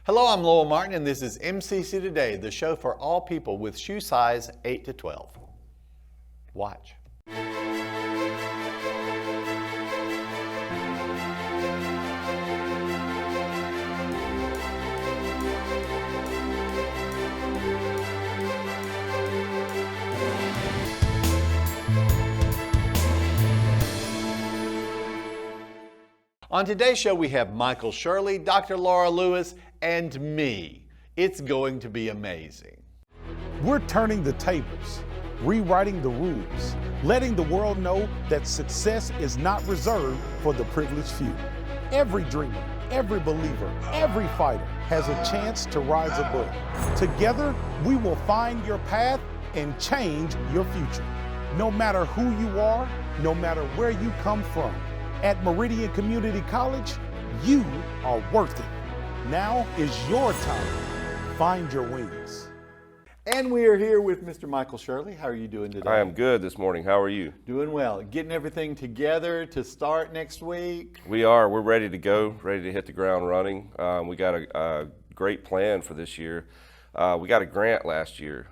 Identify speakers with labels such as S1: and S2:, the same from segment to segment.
S1: Hello, I'm Lowell Martin, and this is MCC Today, the show for all people with shoe size 8 to 12. Watch. On today's show, we have Michael Shirley, Dr. Laura Lewis, and me. It's going to be amazing.
S2: We're turning the tables, rewriting the rules, letting the world know that success is not reserved for the privileged few. Every dreamer, every believer, every fighter has a chance to rise above. Together, we will find your path and change your future. No matter who you are, no matter where you come from, at Meridian Community College, you are worth it. Now is your time. Find your wings.
S1: And we are here with Mr. Michael Shirley. How are you doing today?
S3: I am good this morning. How are you?
S1: Doing well. Getting everything together to start next week?
S3: We are. We're ready to go, ready to hit the ground running. We got a great plan for this year. We got a grant last year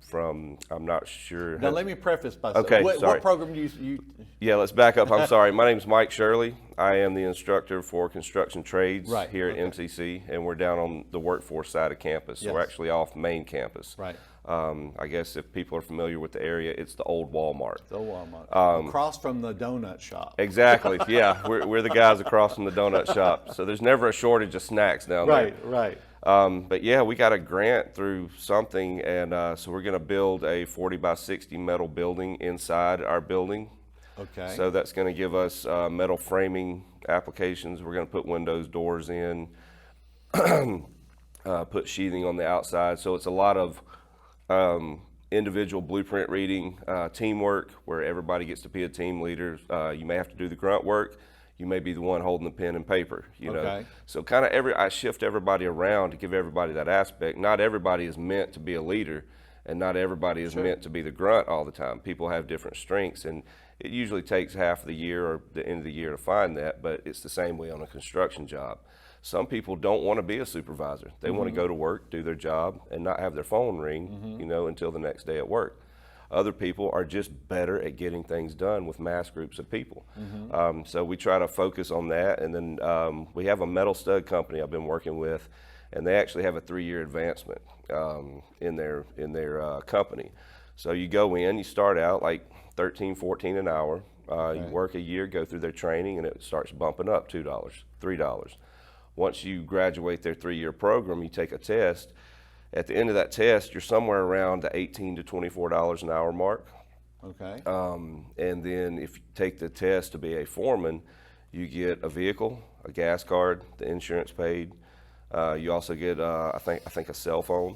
S3: from, I'm not sure.
S1: Now let me preface by saying,
S3: Okay,
S1: what program do you?
S3: Yeah, let's back up. I'm sorry. My name is Mike Shirley. I am the instructor for construction trades here at MCC, and we're down on the workforce side of campus. So we're actually off main campus.
S1: Right.
S3: I guess if people are familiar with the area, it's the old Walmart.
S1: The Walmart. Across from the donut shop.
S3: Exactly. Yeah, we're the guys across from the donut shop. So there's never a shortage of snacks down there.
S1: Right.
S3: But yeah, we got a grant through something, and so we're going to build a 40 by 60 metal building inside our building.
S1: Okay.
S3: So that's going to give us metal framing applications. We're going to put windows, doors in, put sheathing on the outside. So it's a lot of individual blueprint reading, teamwork, where everybody gets to be a team leader. You may have to do the grunt work. You may be the one holding the pen and paper, you know. So kind of I shift everybody around to give everybody that aspect. Not everybody is meant to be a leader, and not everybody is meant to be the grunt all the time. People have different strengths, and it usually takes half of the year or the end of the year to find that, but it's the same way on a construction job. Some people don't want to be a supervisor. They want to go to work, do their job, and not have their phone ring, you know, until the next day at work. Other people are just better at getting things done with mass groups of people. So we try to focus on that. And then we have a metal stud company I've been working with, and they actually have a 3-year advancement in their company. So you go in, you start out like $13, $14 an hour. You work a year, go through their training, and it starts bumping up $2, $3. Once you graduate their 3-year program, you take a test. At the end of that test, you're somewhere around the $18 to $24 an hour mark.
S1: Okay.
S3: And then if you take the test to be a foreman, you get a vehicle, a gas card, the insurance paid. You also get, I think, a cell phone.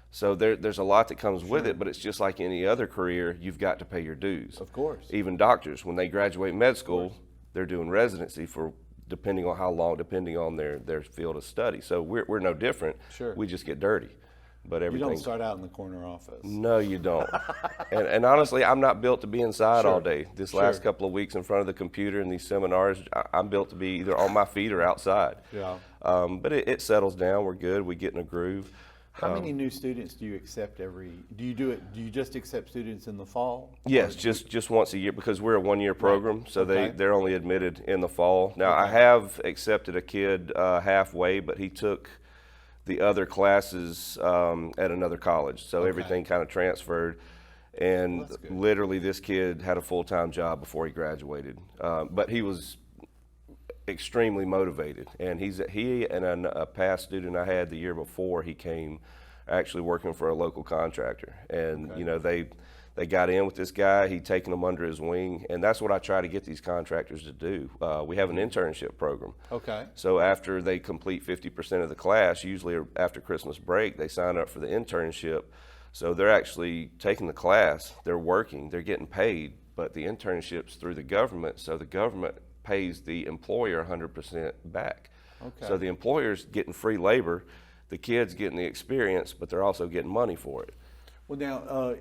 S3: So there's a lot that comes with it, but it's just like any other career, you've got to pay your dues.
S1: Of course.
S3: Even doctors, when they graduate med school, they're doing residency for depending on how long, depending on their field of study. So we're no different.
S1: Sure.
S3: We just get dirty. But everything.
S1: You don't start out in the corner office.
S3: No, you don't. and honestly, I'm not built to be inside all day. This last couple of weeks in front of the computer and these seminars, I'm built to be either on my feet or outside. Yeah. But it settles down. We're good. We get in a groove.
S1: How many new students do you accept do you just accept students in the fall?
S3: Yes, just once a year, because we're a 1-year program, so they're only admitted in the fall. Now, I have accepted a kid halfway, but he took the other classes at another college, so everything kind of transferred. And literally, this kid had a full-time job before he graduated, but he was extremely motivated. And he and a past student I had the year before, he came actually working for a local contractor, and you know they got in with this guy. He'd taken them under his wing, and that's what I try to get these contractors to do. We have an internship program. So after they complete 50% of the class, usually after Christmas break, they sign up for the internship. So they're actually taking the class, they're working, they're getting paid, but the internship's through the government, so the government pays the employer 100% back. So the employer's getting free labor, the kid's getting the experience, but they're also getting money for it.
S1: Well, now,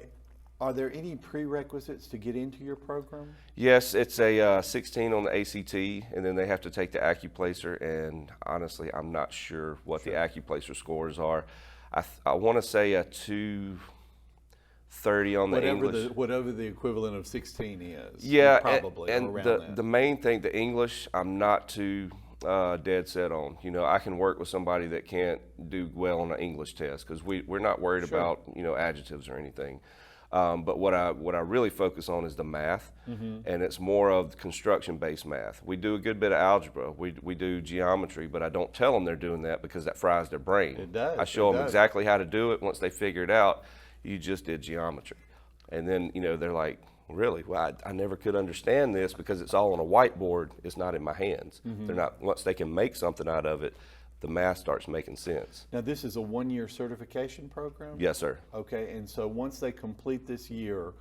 S1: Are there any prerequisites to get into your program?
S3: Yes, it's a 16 on the ACT, and then they have to take the Accuplacer, and honestly, I'm not sure what the Accuplacer scores are. I want to say a 230 on the English.
S1: Whatever the equivalent of 16 is.
S3: Yeah,
S1: probably
S3: and
S1: around
S3: the
S1: that.
S3: main thing, the English, I'm not too dead set on. You know, I can work with somebody that can't do well on an English test because we're not worried about, you know, adjectives or anything. But what I really focus on is the math, and it's more of construction-based math. We do a good bit of algebra. We do geometry, but I don't tell them they're doing that because that fries their brain.
S1: It does.
S3: I show them exactly how to do it. Once they figure it out, you just did geometry. And then, you know, they're like, really? Well, I never could understand this because it's all on a whiteboard. It's not in my hands. They're not, once they can make something out of it, the math starts making sense.
S1: Now, this is a one-year certification program?
S3: Yes, sir.
S1: Okay, and so once they complete this year,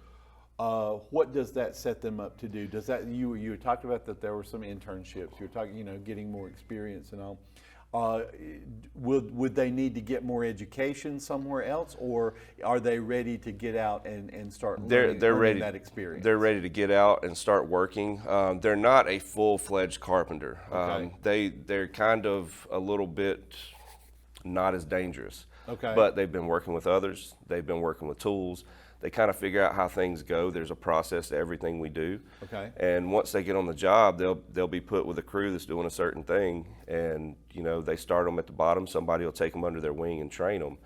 S1: what does that set them up to do? Does that, you talked about that there were some internships, you were talking, you know, getting more experience and all. Would they need to get more education somewhere else, or are they ready to get out and start learning that experience?
S3: They're ready to get out and start working. They're not a full-fledged carpenter.
S1: Okay.
S3: They're kind of a little bit not as dangerous.
S1: Okay.
S3: But they've been working with others. They've been working with tools. They kind of figure out how things go. There's a process to everything we do.
S1: Okay.
S3: And once they get on the job, they'll be put with a crew that's doing a certain thing, and you know, they start them at the bottom. Somebody will take them under their wing and train them.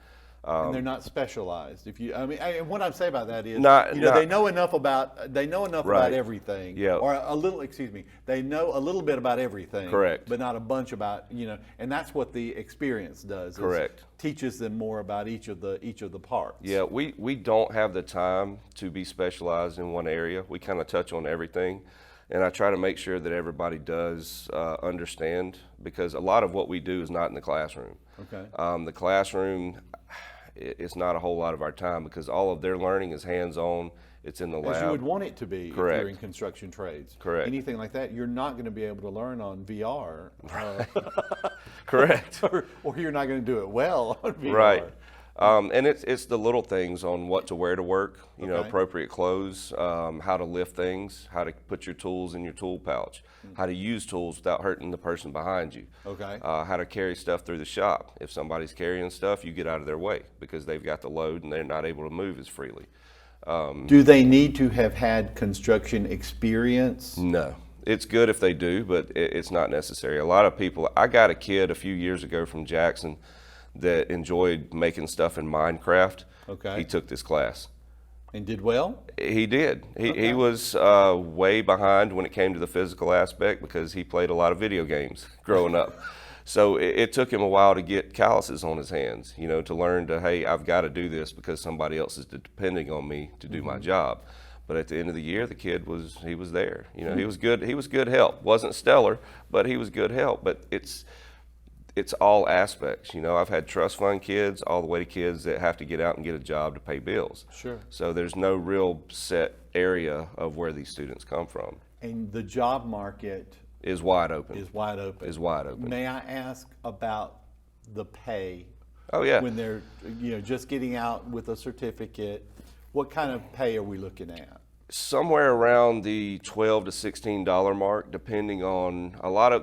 S1: And they're not specialized. If you, I mean, and what I'm saying about that is, they know enough about about everything.
S3: Yeah.
S1: Or a little. Excuse me. They know a little bit about everything.
S3: Correct.
S1: But not a bunch about, you know. And that's what the experience does.
S3: Correct.
S1: Teaches them more about each of the parts.
S3: Yeah, we don't have the time to be specialized in one area. We kind of touch on everything. And I try to make sure that everybody does understand, because a lot of what we do is not in the classroom.
S1: Okay.
S3: The classroom, it's not a whole lot of our time because all of their learning is hands-on. It's in the lab.
S1: As you would want it to be.
S3: Correct.
S1: If you're in construction trades.
S3: Correct.
S1: Anything like that, you're not going to be able to learn on VR.
S3: Correct.
S1: or you're not going to do it well on VR.
S3: Right. And it's the little things on what to wear to work, you know,
S1: Okay.
S3: appropriate clothes, how to lift things, how to put your tools in your tool pouch, how to use tools without hurting the person behind you.
S1: Okay.
S3: How to carry stuff through the shop. If somebody's carrying stuff, you get out of their way because they've got the load and they're not able to move as freely.
S1: Do they need to have had construction experience?
S3: No. It's good if they do, but it's not necessary. A lot of people, I got a kid a few years ago from Jackson that enjoyed making stuff in Minecraft.
S1: Okay.
S3: He took this class.
S1: And did well?
S3: He did. He was way behind when it came to the physical aspect because he played a lot of video games growing up. So it took him a while to get calluses on his hands, you know, to learn to, hey, I've got to do this because somebody else is depending on me to do my job. But at the end of the year, the kid was there. You know, he was good. He was good help. Wasn't stellar, but he was good help. But it's all aspects. You know, I've had trust fund kids all the way to kids that have to get out and get a job to pay bills.
S1: Sure.
S3: So there's no real set area of where these students come from.
S1: And the job market
S3: Is wide open.
S1: is wide open.
S3: Is wide open.
S1: May I ask about the pay?
S3: Oh, yeah.
S1: When they're, you know, just getting out with a certificate, what kind of pay are we looking at?
S3: Somewhere around the $12 to $16 mark, depending on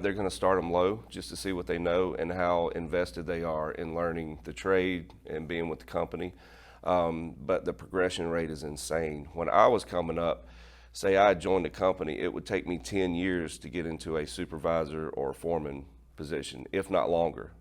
S3: they're going to start them low just to see what they know and how invested they are in learning the trade and being with the company. But the progression rate is insane. When I was coming up, say I had joined a company, it would take me 10 years to get into a supervisor or a foreman position, if not longer.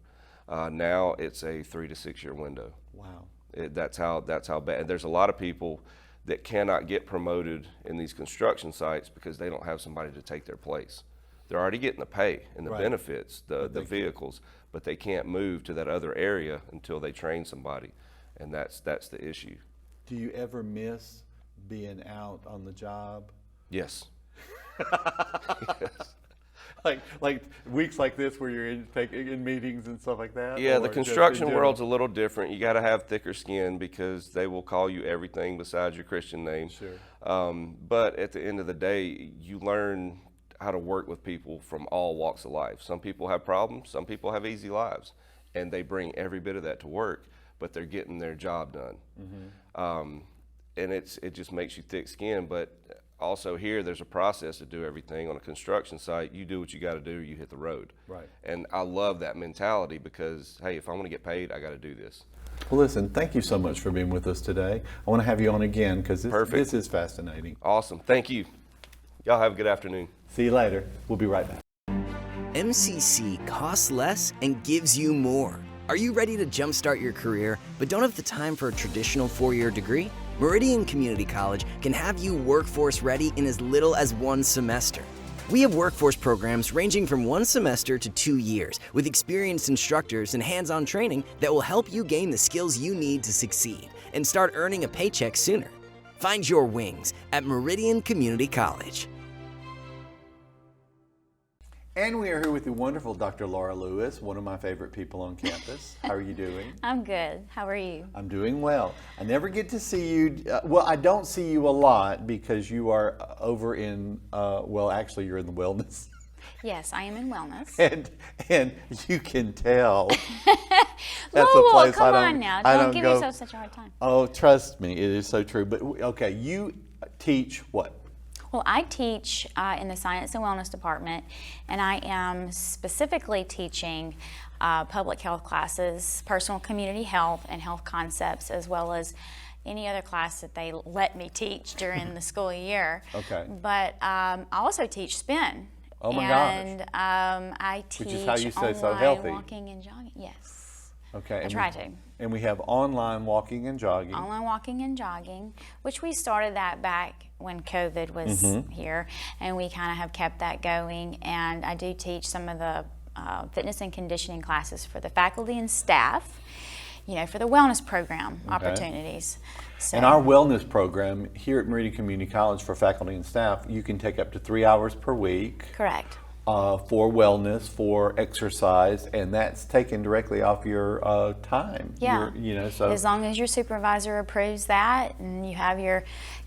S3: Now it's a 3 to 6 year window.
S1: Wow.
S3: That's how bad. And there's a lot of people that cannot get promoted in these construction sites because they don't have somebody to take their place. They're already getting the pay and the
S1: Right.
S3: benefits, the vehicles, but they can't move to that other area until they train somebody, and that's the issue.
S1: Do you ever miss being out on the job?
S3: Yes.
S1: Yes. Like weeks like this where you're in meetings and stuff like that?
S3: Yeah,
S1: or
S3: the
S1: just
S3: construction
S1: in
S3: world's a
S1: general?
S3: little different. You got to have thicker skin because they will call you everything besides your Christian name.
S1: Sure.
S3: But at the end of the day, you learn how to work with people from all walks of life. Some people have problems, some people have easy lives, and they bring every bit of that to work, but they're getting their job done. and it just makes you thick skin. But also here, there's a process to do everything. On a construction site, you do what you got to do, you hit the road.
S1: Right.
S3: And I love that mentality because, hey, if I want to get paid, I got to do this.
S1: Well, listen, thank you so much for being with us today. I want to have you on again because this is fascinating.
S3: Awesome. Thank you. Y'all have a good afternoon.
S1: See you later. We'll be right back.
S4: MCC costs less and gives you more. Are you ready to jumpstart your career but don't have the time for a traditional 4-year degree? Meridian Community College can have you workforce ready in as little as 1 semester. We have workforce programs ranging from 1 semester to 2 years with experienced instructors and hands-on training that will help you gain the skills you need to succeed and start earning a paycheck sooner. Find your wings at Meridian Community College.
S1: And we are here with the wonderful Dr. Laura Lewis, one of my favorite people on campus. How are you doing?
S5: I'm good. How are you?
S1: I'm doing well. I never get to see you. Well, I don't see you a lot because you are over in, well, actually, you're in the wellness.
S5: Yes, I am in wellness.
S1: And you can tell
S5: that's a place come on now. Don't give yourself such a hard time.
S1: Oh, trust me, it is so true. But okay, you teach what?
S5: Well, I teach in the Science and Wellness Department, and I am specifically teaching public health classes, personal community health, and health concepts, as well as any other class that they let me teach during the school year.
S1: Okay.
S5: But I also teach spin.
S1: Oh my gosh.
S5: And I teach
S1: Which is how you stay so
S5: online
S1: healthy.
S5: walking and jogging. Yes.
S1: Okay.
S5: I try to.
S1: And we have online walking and jogging.
S5: Online walking and jogging, which we started that back when COVID was here, and we kind of have kept that going. And I do teach some of the fitness and conditioning classes for the faculty and staff, you know, for the wellness program opportunities. So,
S1: and our wellness program here at Meridian Community College for faculty and staff, you can take up to 3 hours per week.
S5: Correct.
S1: For wellness, for exercise, and that's taken directly off your time.
S5: Yeah.
S1: So
S5: as long as your supervisor approves that and you have your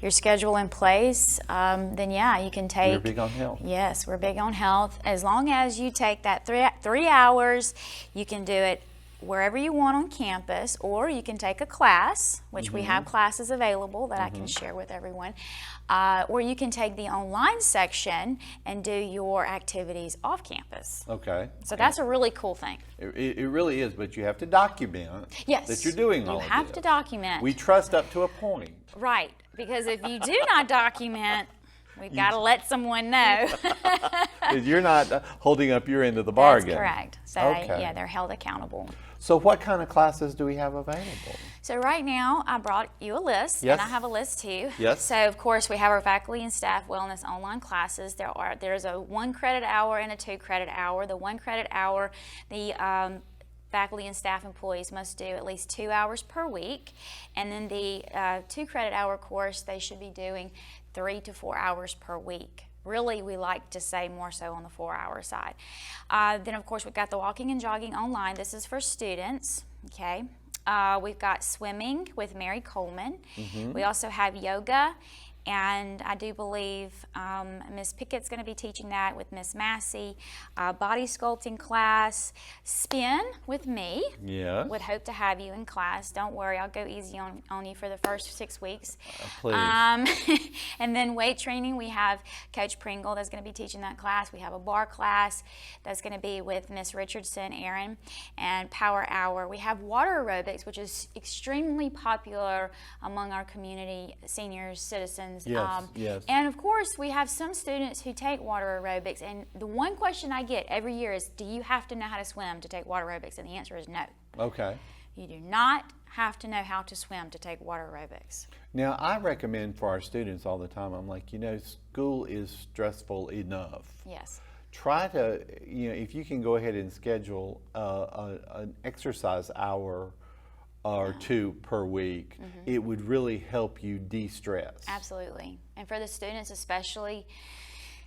S5: schedule in place, then yeah, you can take.
S1: We're big on health.
S5: Yes, we're big on health. As long as you take that three hours, you can do it wherever you want on campus, or you can take a class, which we have classes available that I can share with everyone, or you can take the online section and do your activities off campus.
S1: Okay.
S5: So that's a really cool thing.
S1: It really is, but you have to document that you're doing all of this.
S5: You have to document.
S1: We trust up to a point.
S5: Right, because if you do not document, we've got to let someone know.
S1: You're not holding up your end of the bargain.
S5: That's correct. So yeah, they're held accountable.
S1: So what kind of classes do we have available?
S5: So right now, I brought you a list, and I have a list too.
S1: Yes.
S5: So of course, we have our faculty and staff wellness online classes. There's a 1 credit hour and a 2 credit hour. The 1 credit hour, the faculty and staff employees must do at least 2 hours per week, and then the 2 credit hour course, they should be doing 3 to 4 hours per week. Really, we like to say more so on the 4-hour side. Then, of course, we've got the walking and jogging online. This is for students, okay? We've got swimming with Mary Coleman. We also have yoga, and I do believe Ms. Pickett's going to be teaching that with Ms. Massey. Body sculpting class, spin with me.
S1: Yeah.
S5: Would hope to have you in class. Don't worry, I'll go easy on you for the first 6 weeks.
S1: Please.
S5: And then weight training, we have Coach Pringle that's going to be teaching that class. We have a bar class that's going to be with Miss Richardson, Erin, and Power Hour. We have water aerobics, which is extremely popular among our community, seniors, citizens.
S1: Yes.
S5: And of course, we have some students who take water aerobics, and the one question I get every year is, do you have to know how to swim to take water aerobics? And the answer is no.
S1: Okay.
S5: You do not have to know how to swim to take water aerobics.
S1: Now, I recommend for our students all the time, I'm like, school is stressful enough.
S5: Yes.
S1: Try to, if you can go ahead and schedule an exercise hour or 2 per week, it would really help you de-stress.
S5: Absolutely. And for the students especially,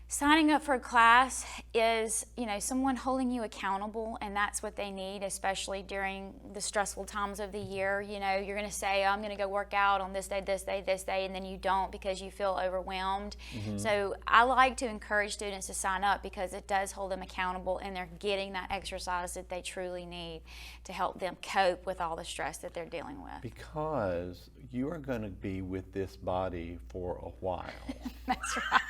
S5: Signing up for a class is, someone holding you accountable, and that's what they need, especially during the stressful times of the year. You're going to say, I'm going to go work out on this day, and then you don't because you feel overwhelmed. So I like to encourage students to sign up because it does hold them accountable, and they're getting that exercise that they truly need to help them cope with all the stress that they're dealing with.
S1: Because you are going to be with this body for a while.
S5: That's right.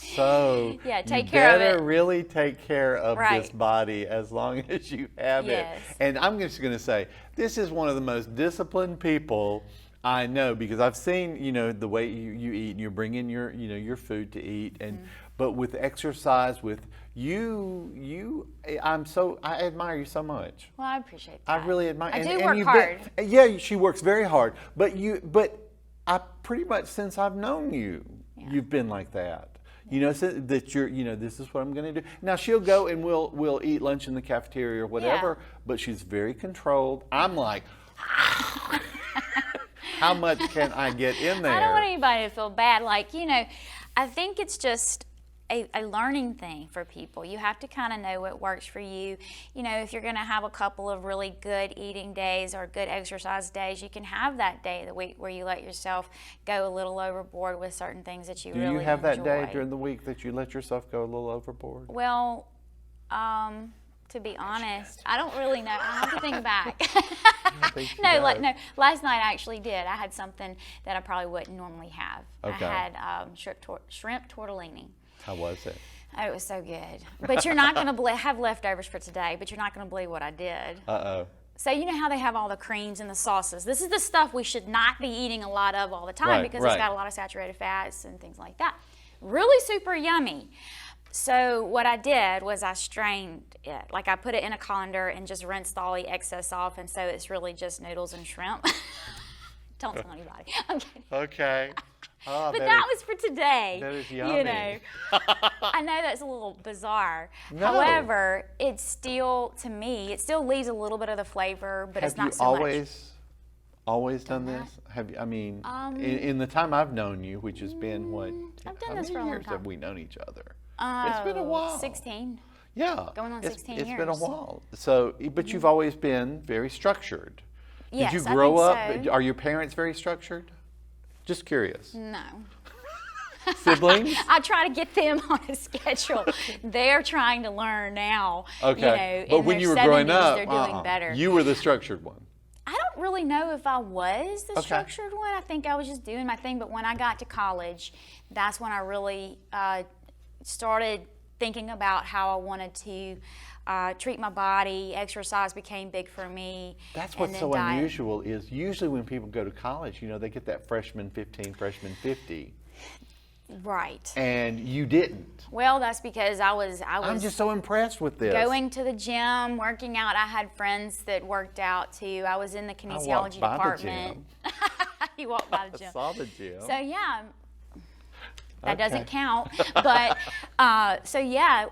S1: So
S5: yeah, take
S1: you
S5: care of
S1: better
S5: it.
S1: really take care of
S5: Right.
S1: this body as long as you have
S5: Yes.
S1: it. And I'm just going to say, this is one of the most disciplined people I know, because I've seen, the way you eat, and you bring in your, your food to eat, and but with exercise, with you, I admire you so much.
S5: Well, I appreciate
S1: I
S5: that.
S1: really admire.
S5: I
S1: and
S5: do work
S1: you've
S5: hard.
S1: Yeah, she works very hard. But I pretty much, since I've known you, you've been like that. So that you're, this is what I'm going to do. Now she'll go and we'll eat lunch in the cafeteria or whatever, but she's very controlled. I'm like, how much can I get in there?
S5: I don't want anybody to feel bad. I think it's just a learning thing for people. You have to kind of know what works for you. If you're going to have a couple of really good eating days or good exercise days, you can have that day of the week where you let yourself go a little overboard with certain things that you really enjoy.
S1: Do you have that day during the week that you let yourself go a little overboard?
S5: Well, to be honest, I don't really know. I have to think back. No, last night I actually did. I had something that I probably wouldn't normally have.
S1: Okay.
S5: I had shrimp tortellini.
S1: How was it?
S5: Oh, it was so good. But you're not going to have leftovers for today, but you're not going to believe what I did.
S1: Uh-oh.
S5: So you know how they have all the creams and the sauces? This is the stuff we should not be eating a lot of all the time,
S1: Right,
S5: because
S1: right.
S5: it's got a lot of saturated fats and things like that. Really super yummy. So what I did was I strained it. I put it in a colander and just rinsed all the excess off, and so it's really just noodles and shrimp. Don't tell anybody. I'm kidding.
S1: Okay. Oh,
S5: But that was for today.
S1: that is yummy.
S5: I know that's a little bizarre.
S1: No.
S5: However, it's still, to me, it still leaves a little bit of the flavor, but it's not so much.
S1: Always done this? Have you? I mean, in the time I've known you, which has been what?
S5: I've done
S1: how
S5: this
S1: many
S5: for a long
S1: years
S5: time.
S1: have we known each other? It's been a while.
S5: 16.
S1: Yeah.
S5: Going on 16
S1: It's been a
S5: years.
S1: while. So, but you've always been very structured.
S5: Yes,
S1: Did you
S5: I
S1: grow
S5: think
S1: up?
S5: so.
S1: Are your parents very structured? Just curious.
S5: No.
S1: Siblings?
S5: I try to get them on a schedule. They're trying to learn now.
S1: Okay.
S5: In
S1: But when
S5: their
S1: you were
S5: 70s,
S1: growing up,
S5: they're doing better.
S1: you were the structured one.
S5: I don't really know if I was the
S1: Okay.
S5: structured one. I think I was just doing my thing. But when I got to college, that's when I really started thinking about how I wanted to treat my body. Exercise became big for me.
S1: That's
S5: and
S1: what's
S5: then
S1: so
S5: diet.
S1: unusual is usually when people go to college, they get that freshman 15, freshman 50,
S5: Right.
S1: and you didn't.
S5: Well, that's because I was
S1: I'm just so impressed with this.
S5: going to the gym, working out. I had friends that worked out too. I was in the kinesiology
S1: by the
S5: department. You walked by the
S1: I
S5: gym.
S1: saw the gym.
S5: So yeah, that
S1: Okay.
S5: doesn't count. But so yeah,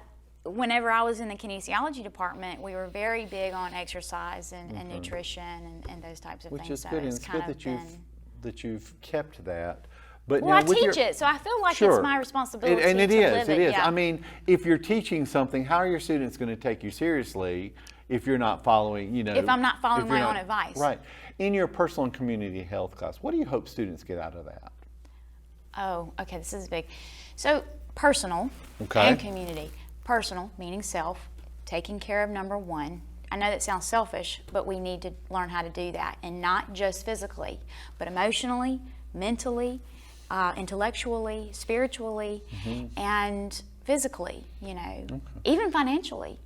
S5: whenever I was in the kinesiology department, we were very big on exercise and nutrition and those types of
S1: Which
S5: things.
S1: is
S5: So
S1: good, and
S5: it's
S1: it's
S5: kind
S1: good
S5: of
S1: that you've kept that. But
S5: Well,
S1: now
S5: I
S1: with
S5: teach
S1: your,
S5: it, so I feel like
S1: Sure.
S5: it's my responsibility
S1: and it
S5: to
S1: is,
S5: live
S1: it is.
S5: Yeah.
S1: I mean, if you're teaching something, how are your students going to take you seriously if you're not following,
S5: If I'm not following
S1: if you're
S5: my own
S1: not-
S5: advice.
S1: Right. In your personal and community health class, what do you hope students get out of that?
S5: Oh, okay, this is big. So personal
S1: Okay.
S5: and community. Personal, meaning self, taking care of number one. I know that sounds selfish, but we need to learn how to do that. And not just physically, but emotionally, mentally, intellectually, spiritually, and physically, even financially.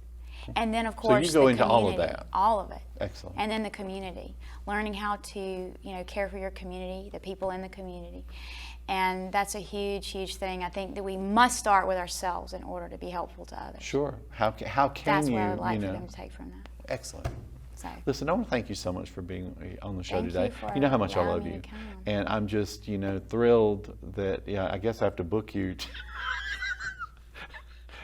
S5: And then, of course,
S1: you go
S5: the
S1: into all of
S5: community,
S1: that.
S5: all of it.
S1: Excellent.
S5: And then the community, learning how to, care for your community, the people in the community. And that's a huge, huge thing. I think that we must start with ourselves in order to be helpful to others.
S1: Sure. How can
S5: That's
S1: you,
S5: what I would like
S1: you
S5: for
S1: know?
S5: them to take from that.
S1: Excellent.
S5: So,
S1: Listen, I want to thank you so much for being on the show
S5: Thank
S1: today.
S5: you for
S1: You know how much I
S5: allowing
S1: love
S5: me to
S1: you.
S5: come.
S1: And I'm just, thrilled that, I guess I have to book you.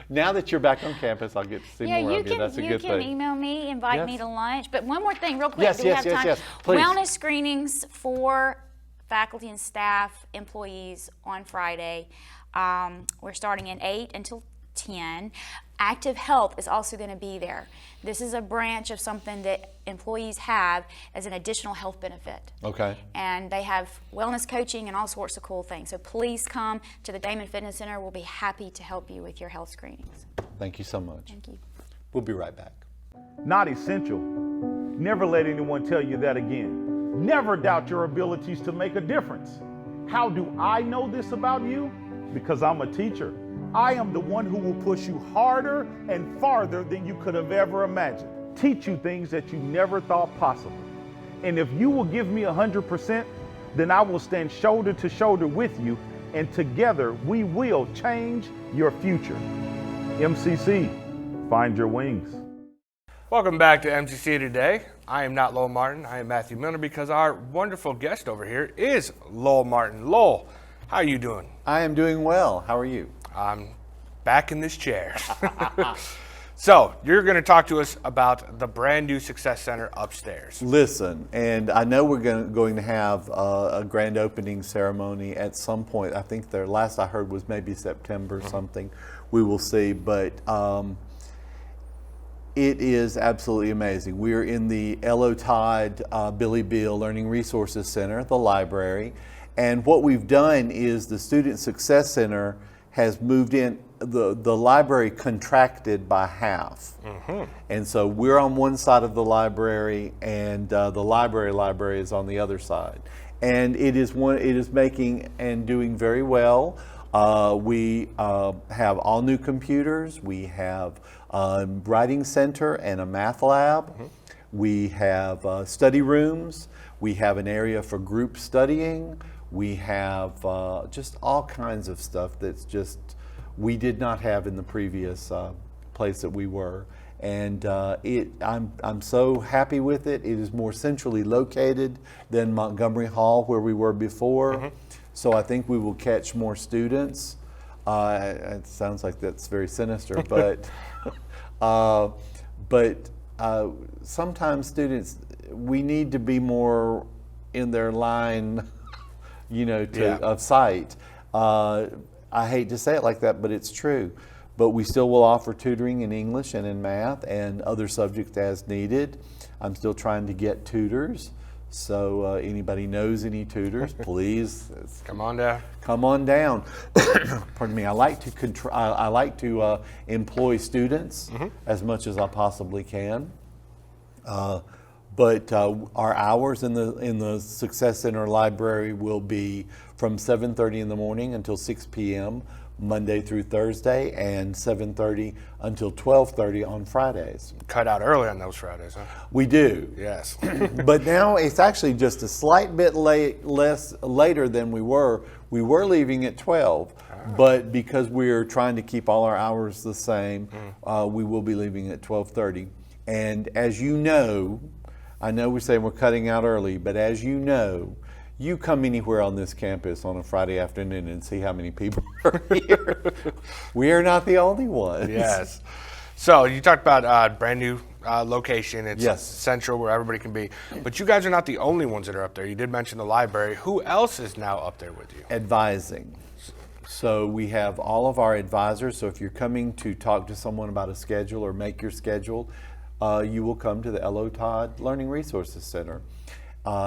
S1: Now that you're back on campus, I'll get to see more
S5: you
S1: of you. That's a good
S5: can
S1: thing.
S5: email me, invite me
S1: Yes.
S5: to lunch. But one more thing, real quick.
S1: Yes,
S5: Do we
S1: yes,
S5: have
S1: yes,
S5: time?
S1: yes. Please.
S5: Wellness screenings for faculty and staff employees on Friday. We're starting at 8 until 10. Active Health is also going to be there. This is a branch of something that employees have as an additional health benefit.
S1: Okay.
S5: And they have wellness coaching and all sorts of cool things. So please come to the Damon Fitness Center. We'll be happy to help you with your health screenings.
S1: Thank you so much.
S5: Thank you.
S1: We'll be right back.
S2: Not essential. Never let anyone tell you that again. Never doubt your abilities to make a difference. How do I know this about you? Because I'm a teacher. I am the one who will push you harder and farther than you could have ever imagined. Teach you things that you never thought possible. And if you will give me 100%, then I will stand shoulder to shoulder with you, and together we will change your future. MCC, find your wings.
S6: Welcome back to MCC Today. I am not Lowell Martin. I am Matthew Milner because our wonderful guest over here is Lowell Martin. Lowell, how are you doing?
S1: I am doing well. How are you?
S6: I'm back in this chair. So you're going to talk to us about the brand new Success Center upstairs.
S1: Listen, and I know we're going to have a grand opening ceremony at some point. I think the last I heard was maybe September something. We will see, but it is absolutely amazing. We are in the Elo Todd Billy Beal Learning Resources Center, the library, and what we've done is the Student Success Center has moved in. The library contracted by half, and so we're on one side of the library, and the library is on the other side, and it is making and doing very well. We have all new computers. We have a writing center and a math lab. We have study rooms. We have an area for group studying. We have just all kinds of stuff that's just we did not have in the previous place that we were, and I'm so happy with it. It is more centrally located than Montgomery Hall where we were before, so I think we will catch more students. It sounds like that's very sinister, but sometimes students, we need to be more in their line, of sight. I hate to say it like that, but it's true. But we still will offer tutoring in English and in math and other subjects as needed. I'm still trying to get tutors. So anybody knows any tutors, please
S6: Come on down.
S1: come on down. Pardon me. I like to employ students as much as I possibly can. But our hours in the Success Center library will be from 7:30 in the morning until 6 p.m. Monday through Thursday, and 7:30 until 12:30 on Fridays.
S6: Cut out early on those Fridays, huh?
S1: We do.
S6: Yes.
S1: But now it's actually just a slight bit later than we were. We were leaving at 12, but because we're trying to keep all our hours the same, we will be leaving at 12:30. And as you know, I know we're saying we're cutting out early, but as you know, you come anywhere on this campus on a Friday afternoon and see how many people are here. We are not the only ones.
S6: Yes. So you talked about brand new location. It's
S1: Yes.
S6: central where everybody can be. But you guys are not the only ones that are up there. You did mention the library. Who else is now up there with you?
S1: Advising. So we have all of our advisors. So if you're coming to talk to someone about a schedule or make your schedule, you will come to the Elo Todd Learning Resources Center.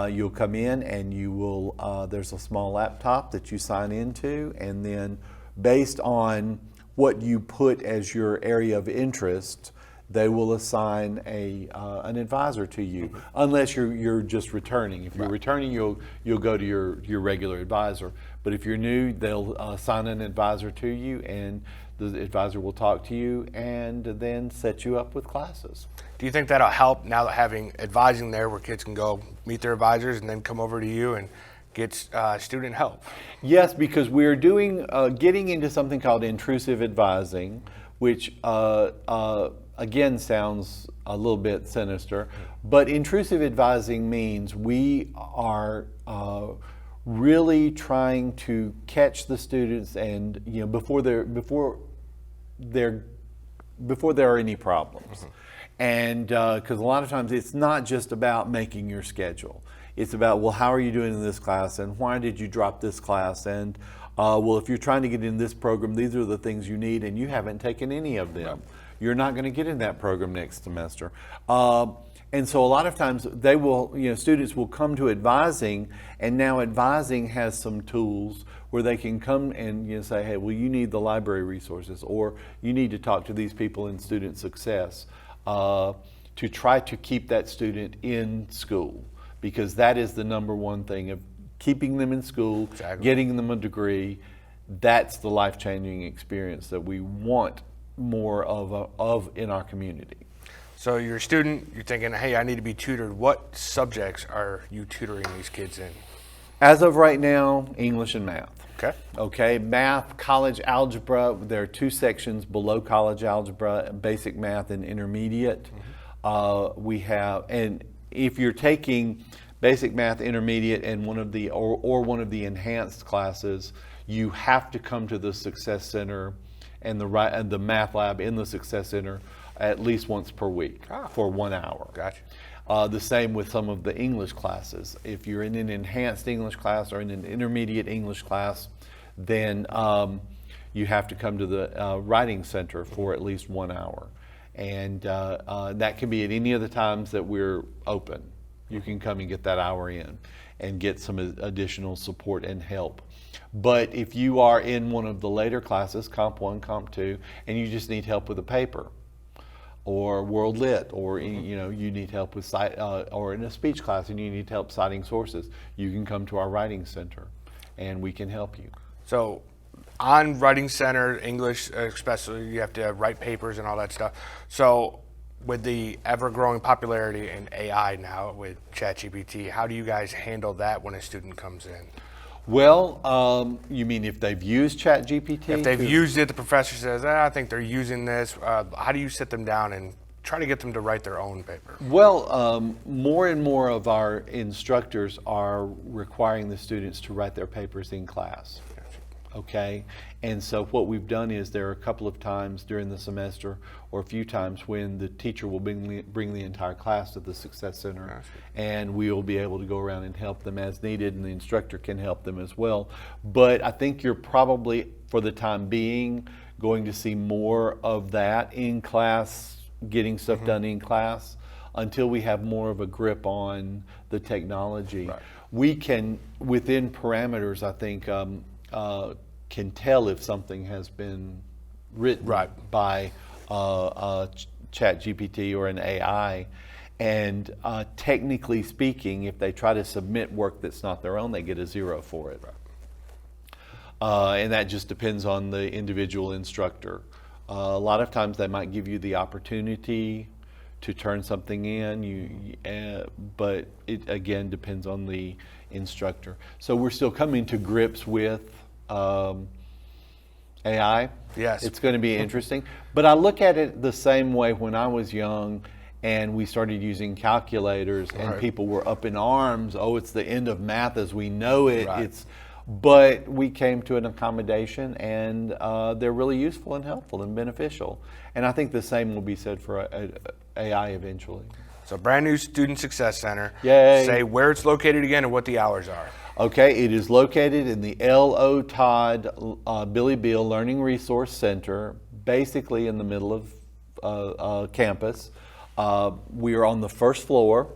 S1: You'll come in and you will, there's a small laptop that you sign into, and then based on what you put as your area of interest, they will assign an advisor to you, unless you're just returning. If you're returning, you'll go to your regular advisor. But if you're new, they'll assign an advisor to you, and the advisor will talk to you and then set you up with classes.
S6: Do you think that'll help now that having advising there where kids can go meet their advisors and then come over to you and get student help?
S1: Yes, because we're getting into something called intrusive advising, which again sounds a little bit sinister, but intrusive advising means we are really trying to catch the students, and before there are any problems. And because a lot of times it's not just about making your schedule. It's about, well, how are you doing in this class, and why did you drop this class, and well, if you're trying to get in this program, these are the things you need, and you haven't taken any of them. You're not going to get in that program next semester. And so a lot of times they will, students will come to advising, and now advising has some tools where they can come and say, hey, well, you need the library resources, or you need to talk to these people in student success to try to keep that student in school, because that is the number one thing of keeping them in school,
S6: Exactly.
S1: getting them a degree. That's the life-changing experience that we want more of in our community.
S6: So you're a student, you're thinking, hey, I need to be tutored. What subjects are you tutoring these kids in?
S1: As of right now, English and math.
S6: Okay.
S1: Okay, math, college algebra, there are 2 sections below college algebra, basic math and intermediate. We have, and if you're taking basic math, intermediate, and one of the enhanced classes, you have to come to the Success Center and the math lab in the Success Center at least once per week for 1 hour.
S6: Gotcha.
S1: The same with some of the English classes. If you're in an enhanced English class or in an intermediate English class, then you have to come to the writing center for at least 1 hour. And that can be at any of the times that we're open. You can come and get that hour in and get some additional support and help. But if you are in one of the later classes, Comp 1, Comp 2, and you just need help with a paper, or World Lit, or you need help with or in a speech class and you need help citing sources, you can come to our writing center and we can help you.
S6: So on Writing Center, English especially, you have to write papers and all that stuff. So with the ever-growing popularity in AI now with ChatGPT, how do you guys handle that when a student comes in?
S1: Well, you mean if they've used ChatGPT?
S6: If they've used it, the professor says, I think they're using this. How do you sit them down and try to get them to write their own paper?
S1: Well, more and more of our instructors are requiring the students to write their papers in class. Okay, and so what we've done is there are a couple of times during the semester, or a few times, when the teacher will bring the entire class to the Success Center, and we will be able to go around and help them as needed, and the instructor can help them as well. But I think you're probably, for the time being, going to see more of that in class, getting stuff done in class, until we have more of a grip on the technology.
S6: Right.
S1: We can, within parameters, I think, can tell if something has been written by ChatGPT or an AI. And technically speaking, if they try to submit work that's not their own, they get a 0 for it. And that just depends on the individual instructor. A lot of times they might give you the opportunity to turn something in, but it again depends on the instructor. So we're still coming to grips with AI.
S6: Yes.
S1: It's going to be interesting. But I look at it the same way when I was young and we started using calculators and people were up in arms. Oh, it's the end of math as we know it. But we came to an accommodation, and they're really useful and helpful and beneficial. And I think the same will be said for AI eventually.
S6: So brand new Student Success Center.
S1: Yay.
S6: Say where it's located again and what the hours are.
S1: Okay, it is located in the L.O. Todd Billy Beal Learning Resource Center, basically in the middle of campus. We are on the first floor,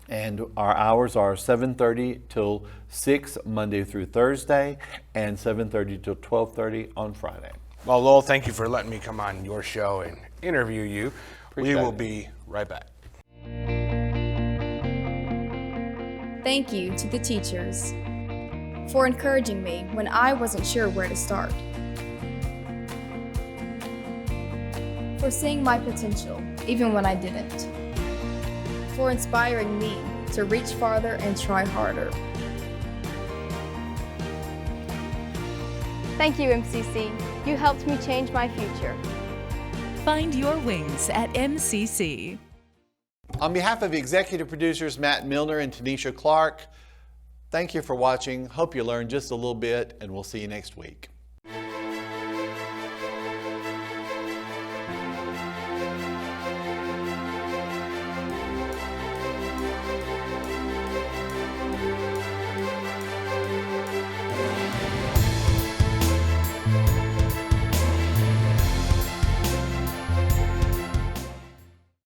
S1: and our hours are 7:30 till 6 Monday through Thursday, and 7:30 till 12:30 on Friday.
S6: Well, Lowell, thank you for letting me come on your show and interview you. We will be right back.
S7: Thank you to the teachers for encouraging me when I wasn't sure where to start, for seeing my potential even when I didn't, for inspiring me to reach farther and try harder.
S8: Thank you, MCC. You helped me change my future.
S9: Find your wings at MCC.
S1: On behalf of executive producers Matt Milner and Tanisha Clark, thank you for watching. Hope you learned just a little bit, and we'll see you next week.